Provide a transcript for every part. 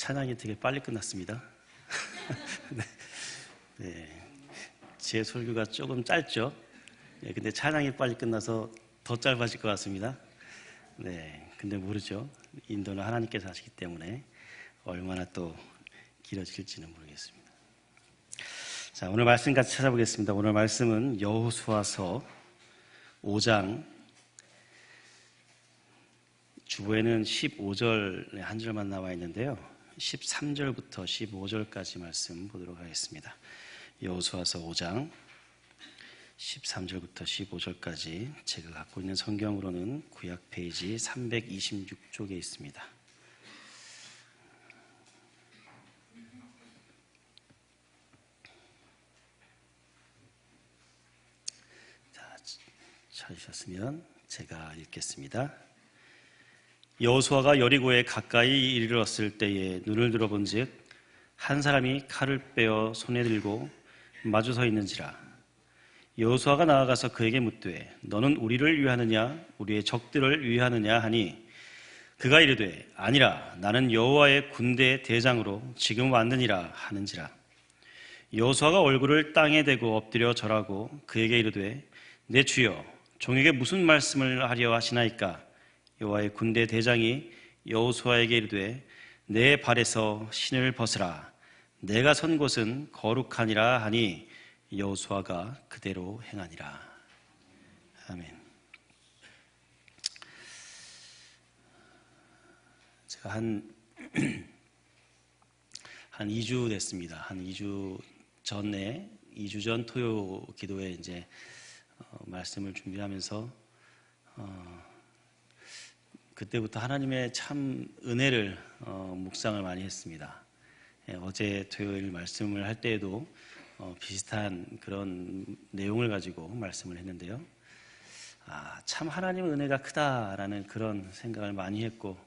찬양이 되게 빨리 끝났습니다. 네. 네. 제 설교가 조금 짧죠? 네, 근데 찬양이 빨리 끝나서 더 짧아질 것 같습니다. 네. 근데 모르죠. 인도는 하나님께서 하시기 때문에 얼마나 또 길어질지는 모르겠습니다. 자, 오늘 말씀 같이 찾아보겠습니다. 오늘 말씀은 여호수아서 5장 주보에는 15절의 한 절만 나와 있는데요. 13절부터 15절까지 말씀 보도록 하겠습니다. 여호수아서 5장 13절부터 15절까지 제가 갖고 있는 성경으로는 구약 페이지 326쪽에 있습니다. 자, 찾으셨으면 제가 읽겠습니다. 여호수아가 여리고에 가까이 이르렀을 때에 눈을 들어본즉 한 사람이 칼을 빼어 손에 들고 마주 서 있는지라. 여호수아가 나아가서 그에게 묻되 너는 우리를 위하느냐 우리의 적들을 위하느냐 하니 그가 이르되 아니라 나는 여호와의 군대 대장으로 지금 왔느니라 하는지라. 여호수아가 얼굴을 땅에 대고 엎드려 절하고 그에게 이르되 내 주여 종에게 무슨 말씀을 하려 하시나이까. 여호와의 군대 대장이 여호수아에게 이르되 내 발에서 신을 벗으라. 내가 선 곳은 거룩하니라 하니 여호수아가 그대로 행하니라. 아멘. 제가 한 2주 됐습니다. 한 2주 전 토요 기도에 이제 말씀을 준비하면서 그때부터 하나님의 참 은혜를 묵상을 많이 했습니다. 어제 토요일 말씀을 할 때에도 비슷한 그런 내용을 가지고 말씀을 했는데요. 참 하나님의 은혜가 크다라는 그런 생각을 많이 했고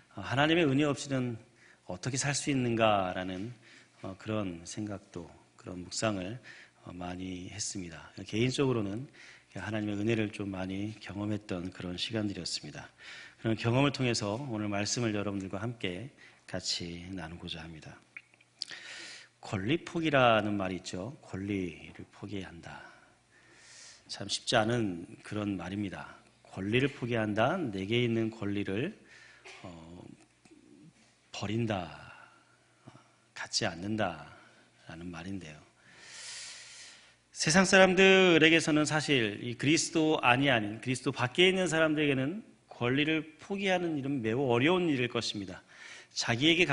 하나님의 은혜 없이는 어떻게 살 수 있는가라는 그런 생각도 그런 묵상을 많이 했습니다. 개인적으로는 하나님의 은혜를 좀 많이 경험했던 그런 시간들이었습니다. 그런 경험을 통해서 오늘 말씀을 여러분들과 함께 같이 나누고자 합니다. 권리 포기라는 말이 있죠. 권리를 포기해야 한다. 참 쉽지 않은 그런 말입니다. 권리를 포기한다. 내게 있는 권리를 버린다. 갖지 않는다라는 말인데요. 세상 사람들에게서는 사실 이 그리스도 아닌 그리스도 밖에 있는 사람들에게는 권리를 포기하는 일은 매우 어려운 일일 것입니다. 자기에게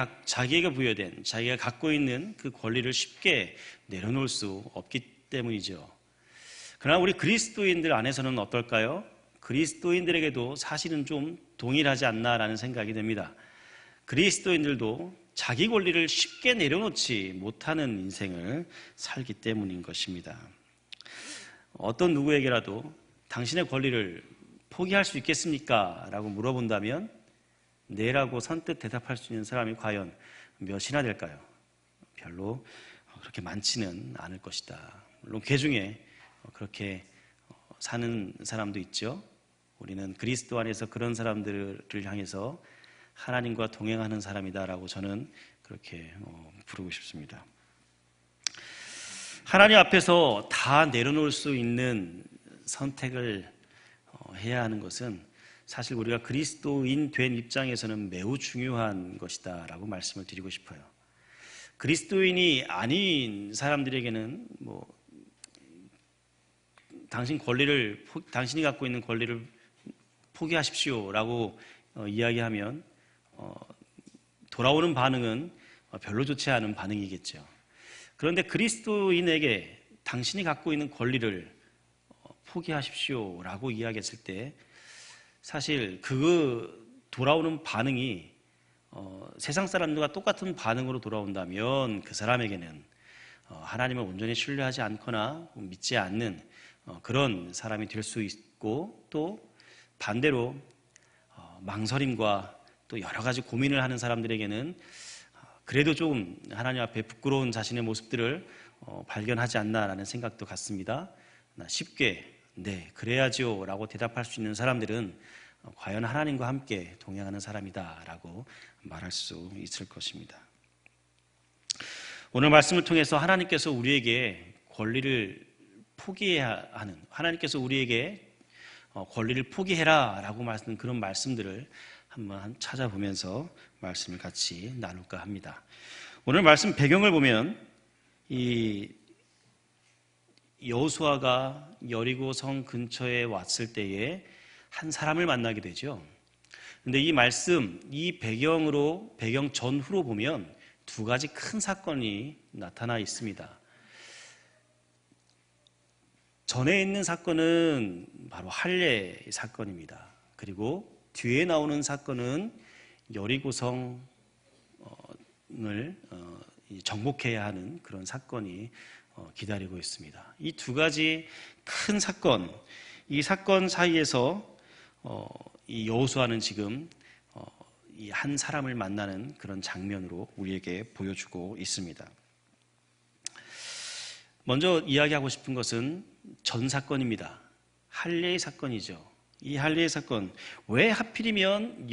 부여된 자기가 갖고 있는 그 권리를 쉽게 내려놓을 수 없기 때문이죠. 그러나 우리 그리스도인들 안에서는 어떨까요? 그리스도인들에게도 사실은 좀 동일하지 않나라는 생각이 듭니다. 그리스도인들도 자기 권리를 쉽게 내려놓지 못하는 인생을 살기 때문인 것입니다. 어떤 누구에게라도 당신의 권리를 포기할 수 있겠습니까? 라고 물어본다면 네라고 선뜻 대답할 수 있는 사람이 과연 몇이나 될까요? 별로 그렇게 많지는 않을 것이다. 물론 그 중에 그렇게 사는 사람도 있죠. 우리는 그리스도 안에서 그런 사람들을 향해서 하나님과 동행하는 사람이다라고 저는 그렇게 부르고 싶습니다. 하나님 앞에서 다 내려놓을 수 있는 선택을 해야 하는 것은 사실 우리가 그리스도인 된 입장에서는 매우 중요한 것이다 라고 말씀을 드리고 싶어요. 그리스도인이 아닌 사람들에게는 당신이 갖고 있는 권리를 포기하십시오 라고 이야기하면 돌아오는 반응은 별로 좋지 않은 반응이겠죠. 그런데 그리스도인에게 당신이 갖고 있는 권리를 포기하십시오 라고 이야기했을 때 사실 그 돌아오는 반응이 세상 사람들과 똑같은 반응으로 돌아온다면 그 사람에게는 하나님을 온전히 신뢰하지 않거나 믿지 않는 그런 사람이 될 수 있고 또 반대로 망설임과 또 여러 가지 고민을 하는 사람들에게는 그래도 조금 하나님 앞에 부끄러운 자신의 모습들을 발견하지 않나라는 생각도 같습니다. 쉽게 네, 그래야지요 라고 대답할 수 있는 사람들은 과연 하나님과 함께 동행하는 사람이다 라고 말할 수 있을 것입니다. 오늘 말씀을 통해서 하나님께서 우리에게 권리를 포기해야 하는, 하나님께서 우리에게 권리를 포기해라 라고 말씀하는 그런 말씀들을 한번 찾아보면서 말씀을 같이 나눌까 합니다. 오늘 말씀 배경을 보면 이 여호수아가 여리고 성 근처에 왔을 때에 한 사람을 만나게 되죠. 근데 이 말씀, 이 배경 전후로 보면 두 가지 큰 사건이 나타나 있습니다. 전에 있는 사건은 바로 할례 사건입니다. 그리고 뒤에 나오는 사건은 여리고성을 정복해야 하는 그런 사건이 기다리고 있습니다. 이 두 가지 큰 사건, 이 사건 사이에서 이 여호수아는 지금 이 한 사람을 만나는 그런 장면으로 우리에게 보여주고 있습니다. 먼저 이야기하고 싶은 것은 전 사건입니다. 할례의 사건이죠. 이 할례의 사건, 왜 하필이면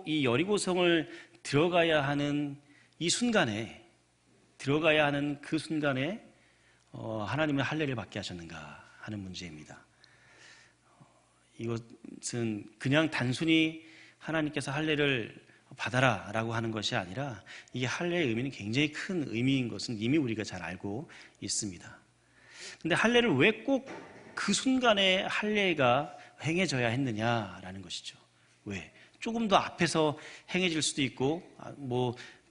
이 여리고성을 들어가야 하는 이 순간에, 들어가야 하는 그 순간에 하나님은 할례를 받게 하셨는가 하는 문제입니다. 이것은 그냥 단순히 하나님께서 할례를 받아라 라고 하는 것이 아니라 이 할례의 의미는 굉장히 큰 의미인 것은 이미 우리가 잘 알고 있습니다. 근데 할례를 왜 꼭 그 순간에 할례가 행해져야 했느냐라는 것이죠. 왜? 조금 더 앞에서 행해질 수도 있고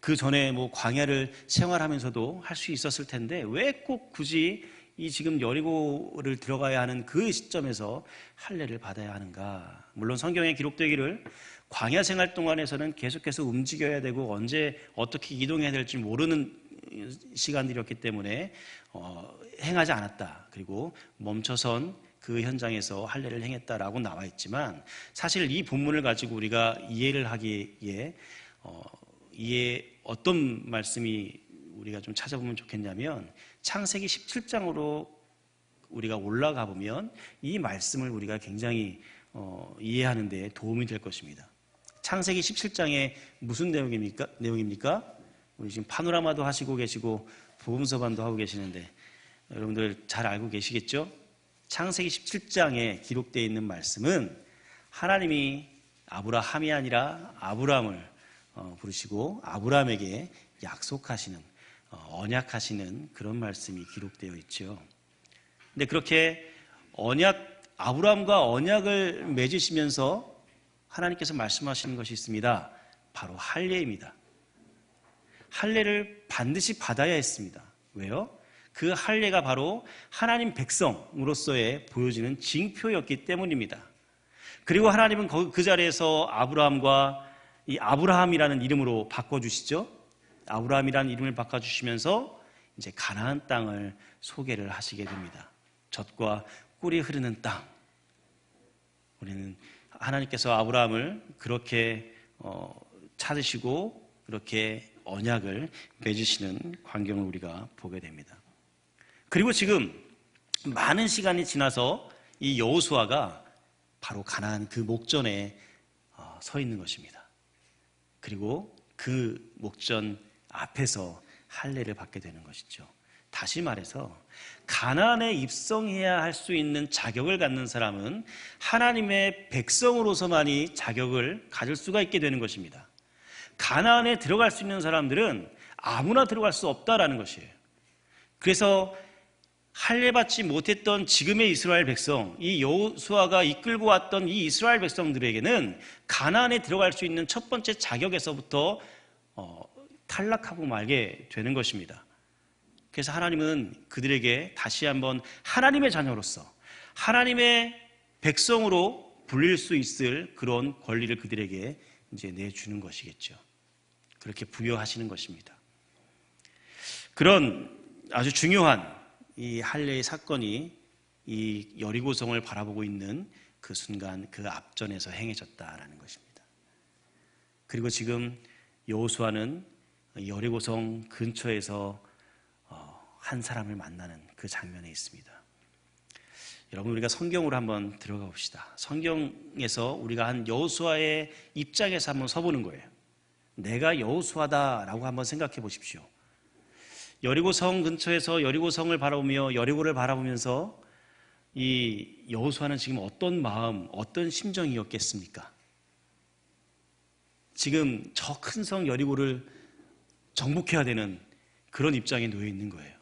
그 전에 광야를 생활하면서도 할 수 있었을 텐데 왜 꼭 굳이 이 지금 여리고를 들어가야 하는 그 시점에서 할례를 받아야 하는가? 물론 성경에 기록되기를 광야 생활 동안에서는 계속해서 움직여야 되고 언제 어떻게 이동해야 될지 모르는 시간들이었기 때문에 행하지 않았다. 그리고 멈춰선 그 현장에서 할례를 행했다라고 나와 있지만 사실 이 본문을 가지고 우리가 이해를 하기에 어떤 말씀이 우리가 좀 찾아보면 좋겠냐면 창세기 17장으로 우리가 올라가 보면 이 말씀을 우리가 굉장히 이해하는 데 도움이 될 것입니다. 창세기 17장에 무슨 내용입니까? 우리 지금 파노라마도 하시고 계시고 복음서반도 하고 계시는데 여러분들 잘 알고 계시겠죠? 창세기 17장에 기록되어 있는 말씀은 하나님이 아브라함이 아니라 아브람을 부르시고 아브람에게 약속하시는 언약하시는 그런 말씀이 기록되어 있죠. 근데 그렇게 아브람과 언약을 맺으시면서 하나님께서 말씀하시는 것이 있습니다. 바로 할례입니다. 할례를 반드시 받아야 했습니다. 왜요? 그 할례가 바로 하나님 백성으로서의 보여지는 징표였기 때문입니다. 그리고 하나님은 그 자리에서 아브라함과 이 아브라함이라는 이름으로 바꿔주시죠. 아브라함이라는 이름을 바꿔주시면서 이제 가나안 땅을 소개를 하시게 됩니다. 젖과 꿀이 흐르는 땅. 우리는 하나님께서 아브라함을 그렇게 찾으시고 그렇게 언약을 맺으시는 광경을 우리가 보게 됩니다. 그리고 지금 많은 시간이 지나서 이 여호수아가 바로 가나안 그 목전에 서 있는 것입니다. 그리고 그 목전 앞에서 할례를 받게 되는 것이죠. 다시 말해서 가나안에 입성해야 할 수 있는 자격을 갖는 사람은 하나님의 백성으로서만이 자격을 가질 수가 있게 되는 것입니다. 가나안에 들어갈 수 있는 사람들은 아무나 들어갈 수 없다라는 것이에요. 그래서 할례 받지 못했던 지금의 이스라엘 백성, 이 여호수아가 이끌고 왔던 이 이스라엘 백성들에게는 가나안에 들어갈 수 있는 첫 번째 자격에서부터 탈락하고 말게 되는 것입니다. 그래서 하나님은 그들에게 다시 한번 하나님의 자녀로서 하나님의 백성으로 불릴 수 있을 그런 권리를 그들에게 이제 내주는 것이겠죠. 그렇게 부여하시는 것입니다. 그런 아주 중요한 이 할례의 사건이 이 여리고성을 바라보고 있는 그 순간 그 앞전에서 행해졌다라는 것입니다. 그리고 지금 여호수아는 여리고성 근처에서 한 사람을 만나는 그 장면에 있습니다. 여러분 우리가 성경으로 한번 들어가 봅시다. 성경에서 우리가 한 여호수아의 입장에서 한번 서보는 거예요. 내가 여호수아다라고 한번 생각해 보십시오. 여리고성 근처에서 여리고성을 바라보며 여리고를 바라보면서 이 여호수아는 지금 어떤 마음, 어떤 심정이었겠습니까? 지금 저 큰 성 여리고를 정복해야 되는 그런 입장에 놓여 있는 거예요.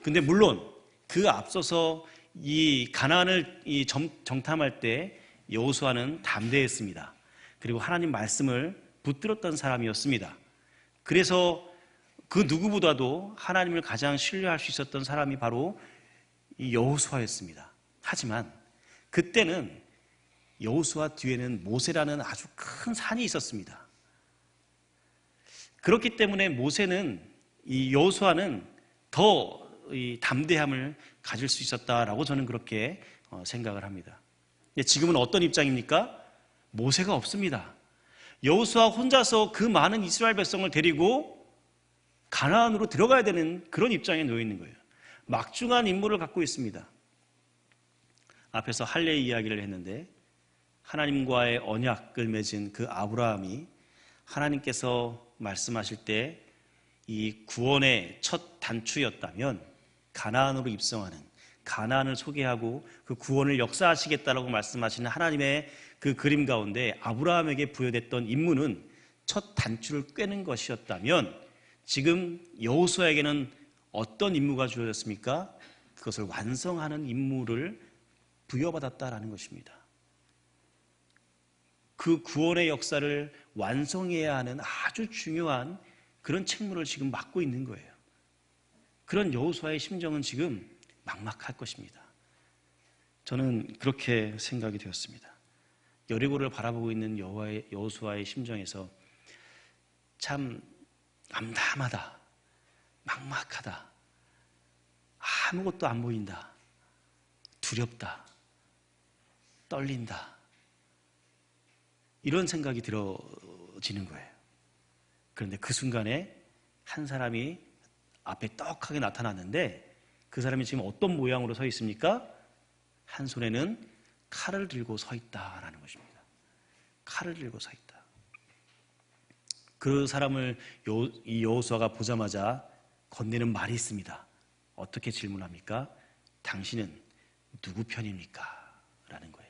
근데 물론 그 앞서서 이 가나안을 정탐할 때 여호수아는 담대했습니다. 그리고 하나님 말씀을 붙들었던 사람이었습니다. 그래서 그 누구보다도 하나님을 가장 신뢰할 수 있었던 사람이 바로 이 여호수아였습니다. 하지만 그때는 여호수아 뒤에는 모세라는 아주 큰 산이 있었습니다. 그렇기 때문에 모세는 이 여호수아는 더 이 담대함을 가질 수 있었다라고 저는 그렇게 생각을 합니다. 지금은 어떤 입장입니까? 모세가 없습니다. 여호수아 혼자서 그 많은 이스라엘 백성을 데리고 가나안으로 들어가야 되는 그런 입장에 놓여 있는 거예요. 막중한 임무를 갖고 있습니다. 앞에서 할례의 이야기를 했는데 하나님과의 언약을 맺은 그 아브라함이 하나님께서 말씀하실 때 이 구원의 첫 단추였다면 가나안으로 입성하는, 가나안을 소개하고 그 구원을 역사하시겠다라고 말씀하시는 하나님의 그 그림 가운데 아브라함에게 부여됐던 임무는 첫 단추를 꿰는 것이었다면 지금 여호수아에게는 어떤 임무가 주어졌습니까? 그것을 완성하는 임무를 부여받았다라는 것입니다. 그 구원의 역사를 완성해야 하는 아주 중요한 그런 책무를 지금 맡고 있는 거예요. 그런 여호수아의 심정은 지금 막막할 것입니다. 저는 그렇게 생각이 되었습니다. 여리고를 바라보고 있는 여호수아의 심정에서 참 암담하다, 막막하다, 아무것도 안 보인다, 두렵다, 떨린다, 이런 생각이 들어지는 거예요. 그런데 그 순간에 한 사람이 앞에 떡하게 나타났는데 그 사람이 지금 어떤 모양으로 서 있습니까? 한 손에는 칼을 들고 서 있다라는 것입니다. 칼을 들고 서 있다. 그 사람을 이 여호수아가 보자마자 건네는 말이 있습니다. 어떻게 질문합니까? 당신은 누구 편입니까? 라는 거예요.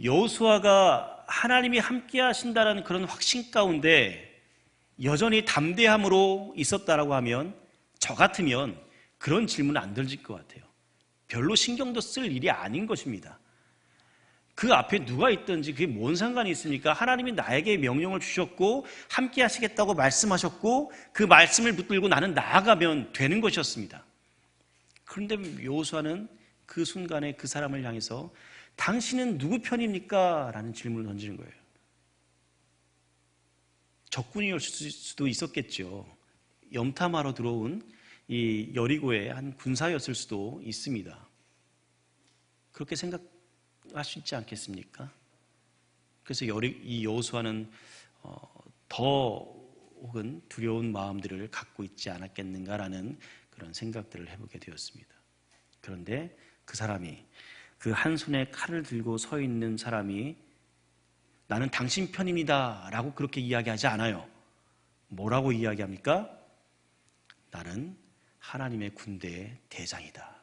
여호수아가 하나님이 함께 하신다는 그런 확신 가운데 여전히 담대함으로 있었다라고 하면 저 같으면 그런 질문은 안 던질 것 같아요. 별로 신경도 쓸 일이 아닌 것입니다. 그 앞에 누가 있든지 그게 뭔 상관이 있습니까? 하나님이 나에게 명령을 주셨고 함께 하시겠다고 말씀하셨고 그 말씀을 붙들고 나는 나아가면 되는 것이었습니다. 그런데 여호수아는 그 순간에 그 사람을 향해서 당신은 누구 편입니까? 라는 질문을 던지는 거예요. 적군이올 수도 있었겠죠. 염탐하러 들어온 이 여리고의 한 군사였을 수도 있습니다. 그렇게 생각할 수 있지 않겠습니까? 그래서 이 여호수아는 더 혹은 두려운 마음들을 갖고 있지 않았겠는가라는 그런 생각들을 해보게 되었습니다. 그런데 그 사람이 그 한 손에 칼을 들고 서 있는 사람이 나는 당신 편입니다 라고 그렇게 이야기하지 않아요. 뭐라고 이야기합니까? 나는 하나님의 군대의 대장이다.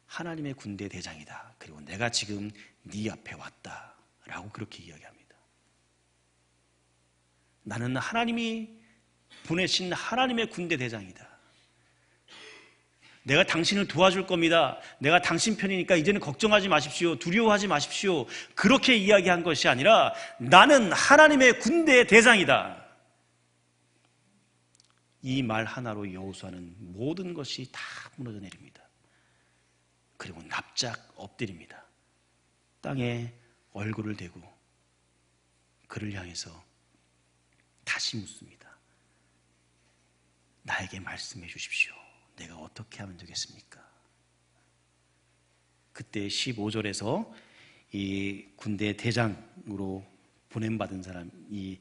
하나님의 군대 대장이다. 그리고 내가 지금 네 앞에 왔다 라고 그렇게 이야기합니다. 나는 하나님이 보내신 하나님의 군대 대장이다. 내가 당신을 도와줄 겁니다. 내가 당신 편이니까 이제는 걱정하지 마십시오. 두려워하지 마십시오. 그렇게 이야기한 것이 아니라 나는 하나님의 군대의 대장이다. 이 말 하나로 여호수아는 모든 것이 다 무너져 내립니다. 그리고 납작 엎드립니다. 땅에 얼굴을 대고 그를 향해서 다시 묻습니다. 나에게 말씀해 주십시오. 내가 어떻게 하면 되겠습니까? 그때 15절에서 이 군대 대장으로 보냄받은 사람, 이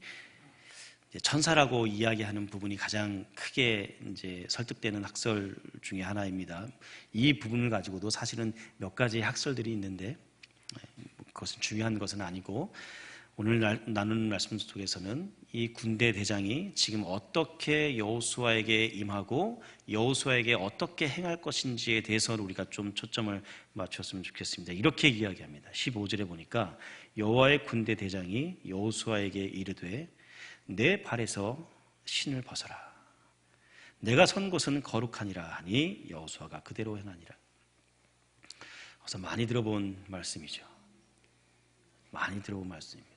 천사라고 이야기하는 부분이 가장 크게 이제 설득되는 학설 중에 하나입니다. 이 부분을 가지고도 사실은 몇 가지 학설들이 있는데 그것은 중요한 것은 아니고 오늘 나누는 말씀 속에서는 이 군대 대장이 지금 어떻게 여호수아에게 임하고 여호수아에게 어떻게 행할 것인지에 대해서 우리가 좀 초점을 맞췄으면 좋겠습니다. 이렇게 이야기합니다. 15절에 보니까 여호와의 군대 대장이 여호수아에게 이르되 내 발에서 신을 벗어라. 내가 선 곳은 거룩하니라 하니 여호수아가 그대로 행하니라. 그래서 많이 들어본 말씀이죠. 많이 들어본 말씀입니다.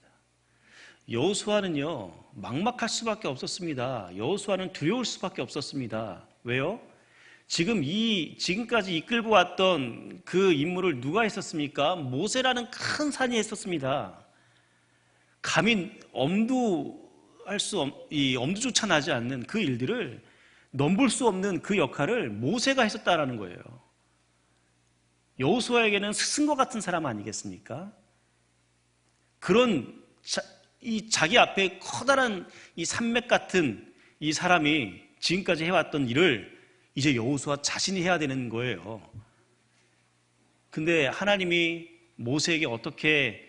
여호수아는요 막막할 수밖에 없었습니다. 여호수아는 두려울 수밖에 없었습니다. 왜요? 지금까지 이끌고 왔던 그 임무를 누가 했었습니까? 모세라는 큰 산이 했었습니다. 감히 엄두조차 나지 않는 그 일들을 넘볼 수 없는 그 역할을 모세가 했었다라는 거예요. 여호수아에게는 스승과 같은 사람 아니겠습니까? 그런 자기 앞에 커다란 이 산맥 같은 이 사람이 지금까지 해왔던 일을 이제 여호수아 자신이 해야 되는 거예요. 근데 하나님이 모세에게 어떻게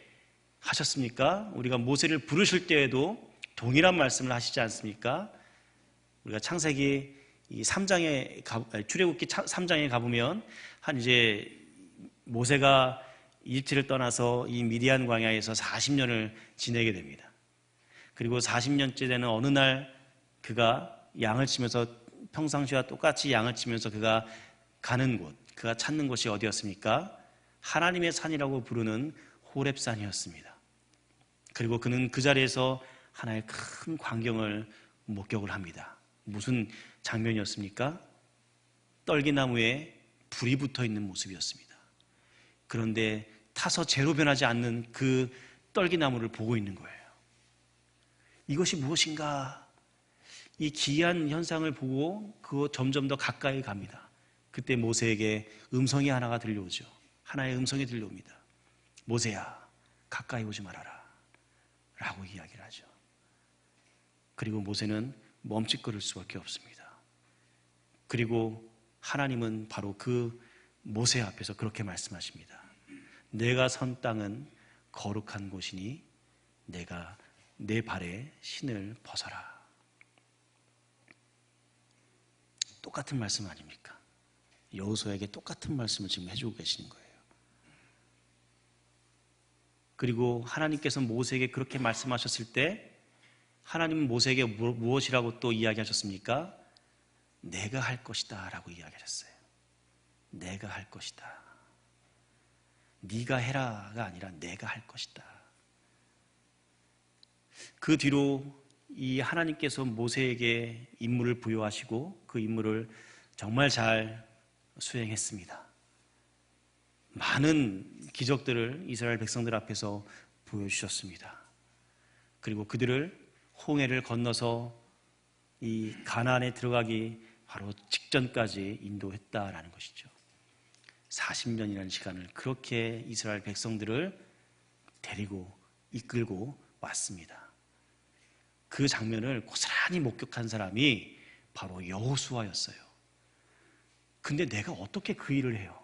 하셨습니까? 우리가 모세를 부르실 때에도 동일한 말씀을 하시지 않습니까? 우리가 창세기 출애굽기 3장에 가보면 이제 모세가 이집트를 떠나서 이 미디안 광야에서 40년을 지내게 됩니다. 그리고 40년째 되는 어느 날 그가 양을 치면서 평상시와 똑같이 양을 치면서 그가 가는 곳, 그가 찾는 곳이 어디였습니까? 하나님의 산이라고 부르는 호렙산이었습니다. 그리고 그는 그 자리에서 하나의 큰 광경을 목격을 합니다. 무슨 장면이었습니까? 떨기나무에 불이 붙어 있는 모습이었습니다. 그런데 타서 재로 변하지 않는 그 떨기나무를 보고 있는 거예요. 이것이 무엇인가? 이 기이한 현상을 보고 그거 점점 더 가까이 갑니다. 그때 모세에게 음성이 하나가 들려오죠. 하나의 음성이 들려옵니다. 모세야, 가까이 오지 말아라 라고 이야기를 하죠. 그리고 모세는 멈칫거릴 수밖에 없습니다. 그리고 하나님은 바로 그 모세 앞에서 그렇게 말씀하십니다. 내가 선 땅은 거룩한 곳이니 내가 내 발에 신을 벗어라. 똑같은 말씀 아닙니까? 여호수아에게 똑같은 말씀을 지금 해주고 계시는 거예요. 그리고 하나님께서 모세에게 그렇게 말씀하셨을 때 하나님은 모세에게 무엇이라고 또 이야기하셨습니까? 내가 할 것이다 라고 이야기하셨어요. 내가 할 것이다. 네가 해라가 아니라 내가 할 것이다. 그 뒤로 이 하나님께서 모세에게 임무를 부여하시고 그 임무를 정말 잘 수행했습니다. 많은 기적들을 이스라엘 백성들 앞에서 보여주셨습니다. 그리고 그들을 홍해를 건너서 이 가나안에 들어가기 바로 직전까지 인도했다라는 것이죠. 40년이라는 시간을 그렇게 이스라엘 백성들을 데리고 이끌고 왔습니다. 그 장면을 고스란히 목격한 사람이 바로 여호수아였어요. 근데 내가 어떻게 그 일을 해요?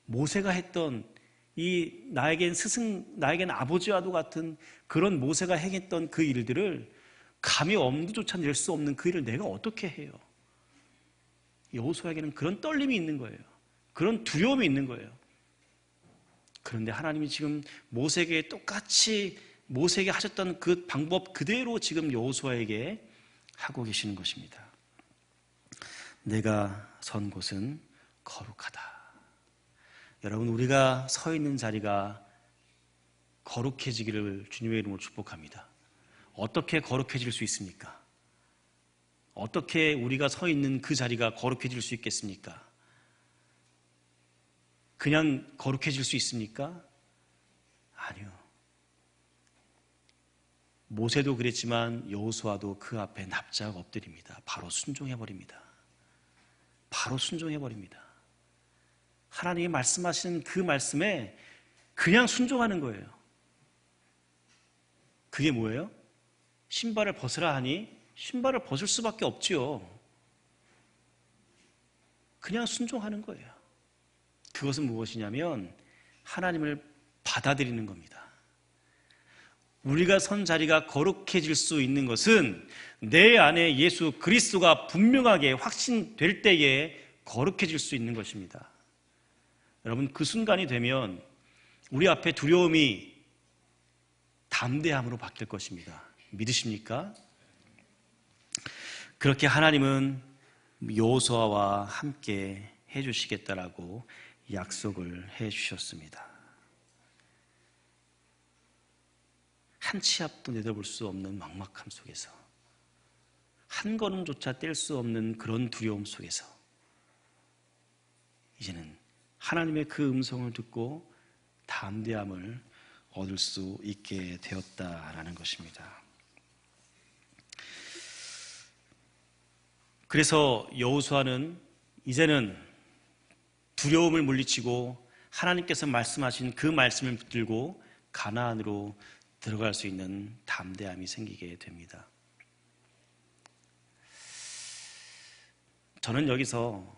모세가 했던 나에겐 아버지와도 같은 그런 모세가 행했던 그 일들을 감히 엄두조차 낼 수 없는 그 일을 내가 어떻게 해요? 여호수아에게는 그런 떨림이 있는 거예요. 그런 두려움이 있는 거예요. 그런데 하나님이 지금 모세에게 똑같이 모세에게 하셨던 그 방법 그대로 지금 여호수아에게 하고 계시는 것입니다. 내가 선 곳은 거룩하다. 여러분, 우리가 서 있는 자리가 거룩해지기를 주님의 이름으로 축복합니다. 어떻게 거룩해질 수 있습니까? 어떻게 우리가 서 있는 그 자리가 거룩해질 수 있겠습니까? 그냥 거룩해질 수 있습니까? 아니요. 모세도 그랬지만 여호수아도 그 앞에 납작 엎드립니다. 바로 순종해버립니다. 바로 순종해버립니다. 하나님이 말씀하신 그 말씀에 그냥 순종하는 거예요. 그게 뭐예요? 신발을 벗으라 하니 신발을 벗을 수밖에 없지요. 그냥 순종하는 거예요. 그것은 무엇이냐면 하나님을 받아들이는 겁니다. 우리가 선 자리가 거룩해질 수 있는 것은 내 안에 예수 그리스도가 분명하게 확신될 때에 거룩해질 수 있는 것입니다. 여러분, 그 순간이 되면 우리 앞에 두려움이 담대함으로 바뀔 것입니다. 믿으십니까? 그렇게 하나님은 여호수아와 함께 해주시겠다라고 약속을 해주셨습니다. 한 치 앞도 내다볼 수 없는 막막함 속에서, 한 걸음조차 뗄 수 없는 그런 두려움 속에서 이제는 하나님의 그 음성을 듣고 담대함을 얻을 수 있게 되었다라는 것입니다. 그래서 여호수아는 이제는 두려움을 물리치고 하나님께서 말씀하신 그 말씀을 붙들고 가나안으로 들어갈 수 있는 담대함이 생기게 됩니다. 저는 여기서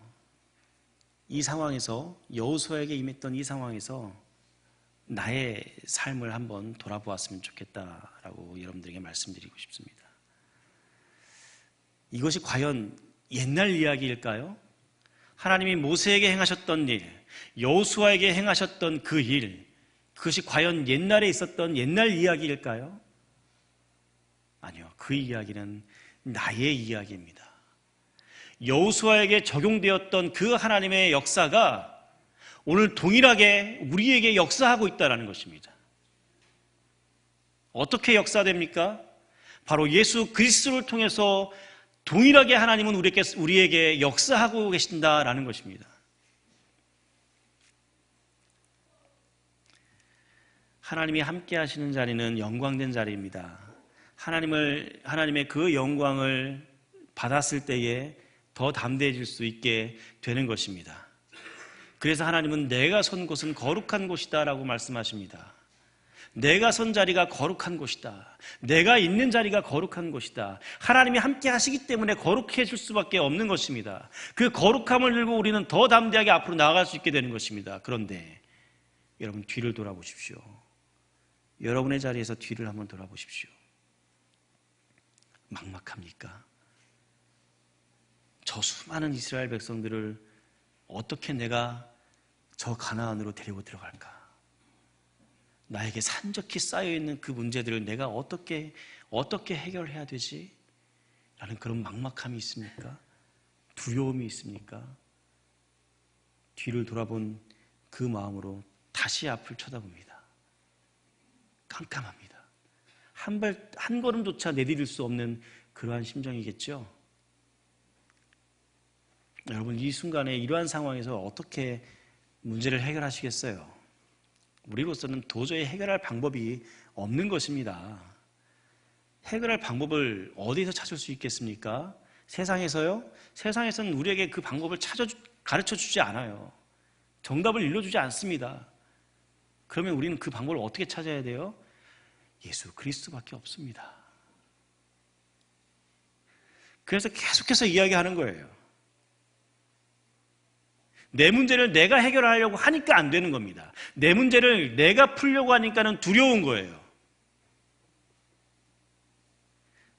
이 상황에서, 여호수아에게 임했던 이 상황에서 나의 삶을 한번 돌아보았으면 좋겠다라고 여러분들에게 말씀드리고 싶습니다. 이것이 과연 옛날 이야기일까요? 하나님이 모세에게 행하셨던 일, 여호수아에게 행하셨던 그 일, 그것이 과연 옛날에 있었던 옛날 이야기일까요? 아니요, 그 이야기는 나의 이야기입니다. 여호수아에게 적용되었던 그 하나님의 역사가 오늘 동일하게 우리에게 역사하고 있다는 것입니다. 어떻게 역사됩니까? 바로 예수 그리스도를 통해서 동일하게 하나님은 우리에게 역사하고 계신다라는 것입니다. 하나님이 함께 하시는 자리는 영광된 자리입니다. 하나님의 그 영광을 받았을 때에 더 담대해질 수 있게 되는 것입니다. 그래서 하나님은 내가 선 곳은 거룩한 곳이다 라고 말씀하십니다. 내가 선 자리가 거룩한 곳이다. 내가 있는 자리가 거룩한 곳이다. 하나님이 함께 하시기 때문에 거룩해질 수밖에 없는 것입니다. 그 거룩함을 들고 우리는 더 담대하게 앞으로 나아갈 수 있게 되는 것입니다. 그런데 여러분, 뒤를 돌아보십시오. 여러분의 자리에서 뒤를 한번 돌아보십시오. 막막합니까? 저 수많은 이스라엘 백성들을 어떻게 내가 저 가나안으로 데리고 들어갈까? 나에게 산적히 쌓여있는 그 문제들을 내가 어떻게 해결해야 되지? 라는 그런 막막함이 있습니까? 두려움이 있습니까? 뒤를 돌아본 그 마음으로 다시 앞을 쳐다봅니다. 깜깜합니다. 한 걸음조차 내디딜 수 없는 그러한 심정이겠죠? 여러분, 이 순간에 이러한 상황에서 어떻게 문제를 해결하시겠어요? 우리로서는 도저히 해결할 방법이 없는 것입니다. 해결할 방법을 어디서 찾을 수 있겠습니까? 세상에서요? 세상에서는 우리에게 그 방법을 가르쳐 주지 않아요. 정답을 일러주지 않습니다. 그러면 우리는 그 방법을 어떻게 찾아야 돼요? 예수 그리스도밖에 없습니다. 그래서 계속해서 이야기하는 거예요. 내 문제를 내가 해결하려고 하니까 안 되는 겁니다. 내 문제를 내가 풀려고 하니까는 두려운 거예요.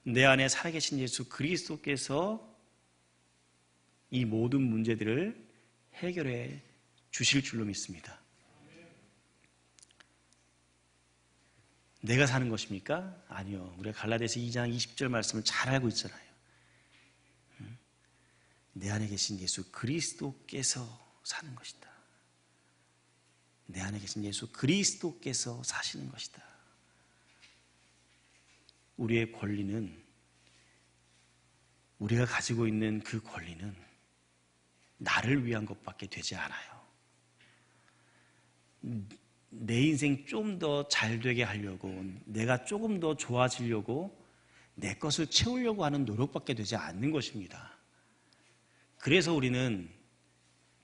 내 안에 살아계신 예수 그리스도께서 이 모든 문제들을 해결해 주실 줄로 믿습니다. 내가 사는 것입니까? 아니요. 우리가 갈라디아서 2장 20절 말씀을 잘 알고 있잖아요. 내 안에 계신 예수 그리스도께서 사는 것이다. 내 안에 계신 예수 그리스도께서 사시는 것이다. 우리의 권리는, 우리가 가지고 있는 그 권리는 나를 위한 것밖에 되지 않아요. 내 인생 좀 더 잘 되게 하려고, 내가 조금 더 좋아지려고, 내 것을 채우려고 하는 노력밖에 되지 않는 것입니다. 그래서 우리는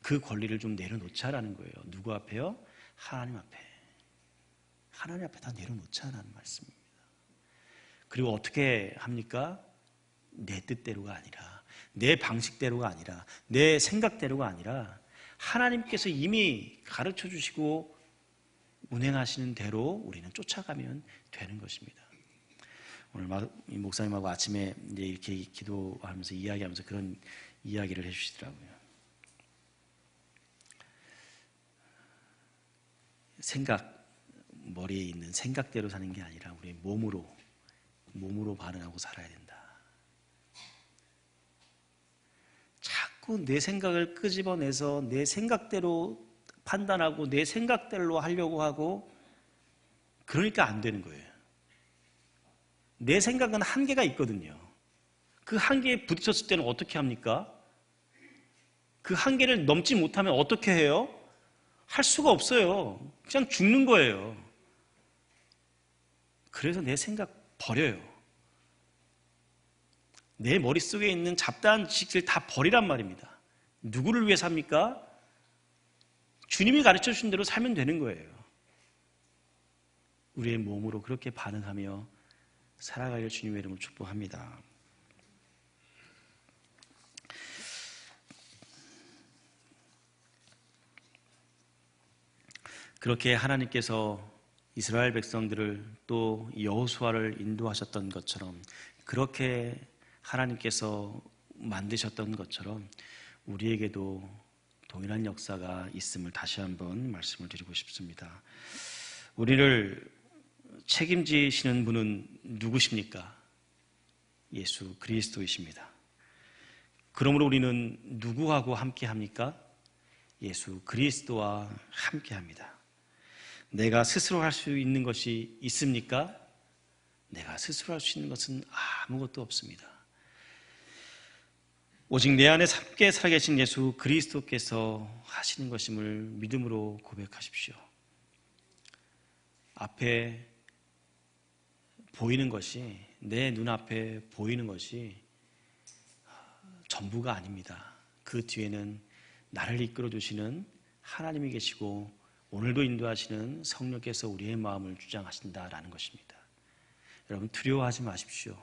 그 권리를 좀 내려놓자라는 거예요. 누구 앞에요? 하나님 앞에. 하나님 앞에 다 내려놓자라는 말씀입니다. 그리고 어떻게 합니까? 내 뜻대로가 아니라, 내 방식대로가 아니라, 내 생각대로가 아니라 하나님께서 이미 가르쳐 주시고 운행하시는 대로 우리는 쫓아가면 되는 것입니다. 오늘 이 목사님하고 아침에 이제 이렇게 기도하면서 이야기하면서 그런 이야기를 해주시더라고요. 머리에 있는 생각대로 사는 게 아니라 우리 몸으로 반응하고 살아야 된다. 자꾸 내 생각을 끄집어내서 내 생각대로 판단하고 내 생각대로 하려고 하고, 그러니까 안 되는 거예요. 내 생각은 한계가 있거든요. 그 한계에 부딪혔을 때는 어떻게 합니까? 그 한계를 넘지 못하면 어떻게 해요? 할 수가 없어요. 그냥 죽는 거예요. 그래서 내 생각 버려요. 내 머릿속에 있는 잡다한 지식들 다 버리란 말입니다. 누구를 위해 삽니까? 주님이 가르쳐 주신 대로 살면 되는 거예요. 우리의 몸으로 그렇게 반응하며 살아가길 주님의 이름으로 축복합니다. 그렇게 하나님께서 이스라엘 백성들을 또 여호수아를 인도하셨던 것처럼, 그렇게 하나님께서 만드셨던 것처럼 우리에게도 동일한 역사가 있음을 다시 한번 말씀을 드리고 싶습니다. 우리를 책임지시는 분은 누구십니까? 예수 그리스도이십니다. 그러므로 우리는 누구하고 함께 합니까? 예수 그리스도와 함께 합니다. 내가 스스로 할 수 있는 것이 있습니까? 내가 스스로 할 수 있는 것은 아무것도 없습니다. 오직 내 안에 함께 살아계신 예수 그리스도께서 하시는 것임을 믿음으로 고백하십시오. 앞에 보이는 것이, 내 눈앞에 보이는 것이 전부가 아닙니다. 그 뒤에는 나를 이끌어 주시는 하나님이 계시고 오늘도 인도하시는 성령께서 우리의 마음을 주장하신다라는 것입니다. 여러분, 두려워하지 마십시오.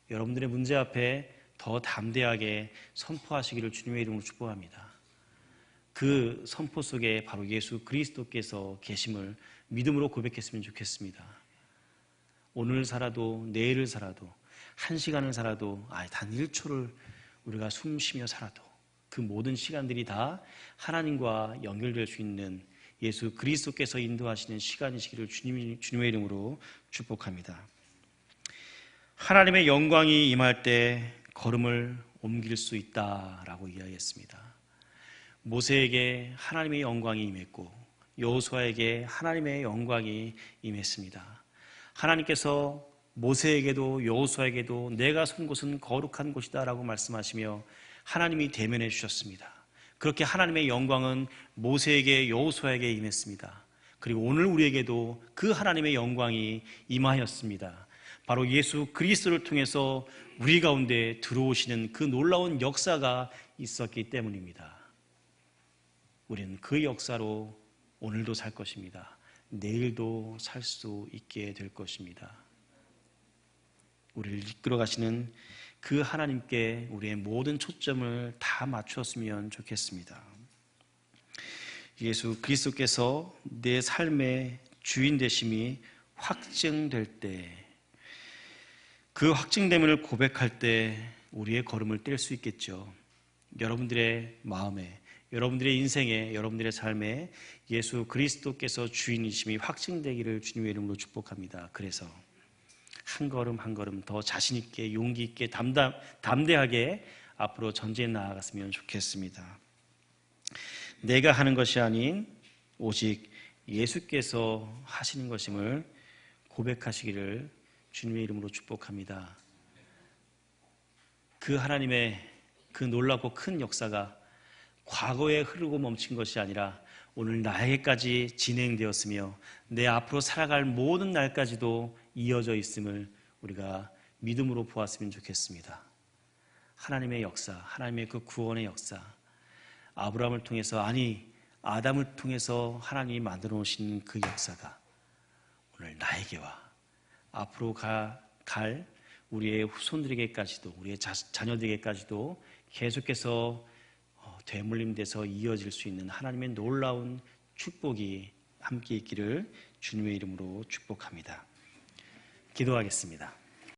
여러분들의 문제 앞에 더 담대하게 선포하시기를 주님의 이름으로 축복합니다. 그 선포 속에 바로 예수 그리스도께서 계심을 믿음으로 고백했으면 좋겠습니다. 오늘 살아도 내일을 살아도 한 시간을 살아도 단 1초를 우리가 숨 쉬며 살아도 그 모든 시간들이 다 하나님과 연결될 수 있는 예수 그리스도께서 인도하시는 시간이시기를 주님의 이름으로 축복합니다. 하나님의 영광이 임할 때 걸음을 옮길 수 있다라고 이야기했습니다. 모세에게 하나님의 영광이 임했고 여호수아에게 하나님의 영광이 임했습니다. 하나님께서 모세에게도 여호수아에게도 내가 선 곳은 거룩한 곳이다 라고 말씀하시며 하나님이 대면해 주셨습니다. 그렇게 하나님의 영광은 모세에게 여호수아에게 임했습니다. 그리고 오늘 우리에게도 그 하나님의 영광이 임하였습니다. 바로 예수 그리스도를 통해서 우리 가운데 들어오시는 그 놀라운 역사가 있었기 때문입니다. 우리는 그 역사로 오늘도 살 것입니다. 내일도 살 수 있게 될 것입니다. 우리를 이끌어 가시는 그 하나님께 우리의 모든 초점을 다 맞추었으면 좋겠습니다. 예수 그리스도께서 내 삶의 주인 되심이 확증될 때, 그 확증됨을 고백할 때 우리의 걸음을 뗄 수 있겠죠. 여러분들의 마음에, 여러분들의 인생에, 여러분들의 삶에 예수 그리스도께서 주인이심이 확증되기를 주님의 이름으로 축복합니다. 그래서 한 걸음 한 걸음 더 자신 있게, 용기 있게, 담대하게 앞으로 전진해 나아갔으면 좋겠습니다. 내가 하는 것이 아닌 오직 예수께서 하시는 것임을 고백하시기를 주님의 이름으로 축복합니다. 그 하나님의 그 놀랍고 큰 역사가 과거에 흐르고 멈춘 것이 아니라 오늘 나에게까지 진행되었으며 내 앞으로 살아갈 모든 날까지도 이어져 있음을 우리가 믿음으로 보았으면 좋겠습니다. 하나님의 역사, 하나님의 그 구원의 역사, 아브라함을 통해서, 아담을 통해서 하나님이 만들어 놓으신 그 역사가 오늘 나에게와 앞으로 갈 우리의 후손들에게까지도, 우리의 자녀들에게까지도 계속해서 되물림돼서 이어질 수 있는 하나님의 놀라운 축복이 함께 있기를 주님의 이름으로 축복합니다. 기도하겠습니다.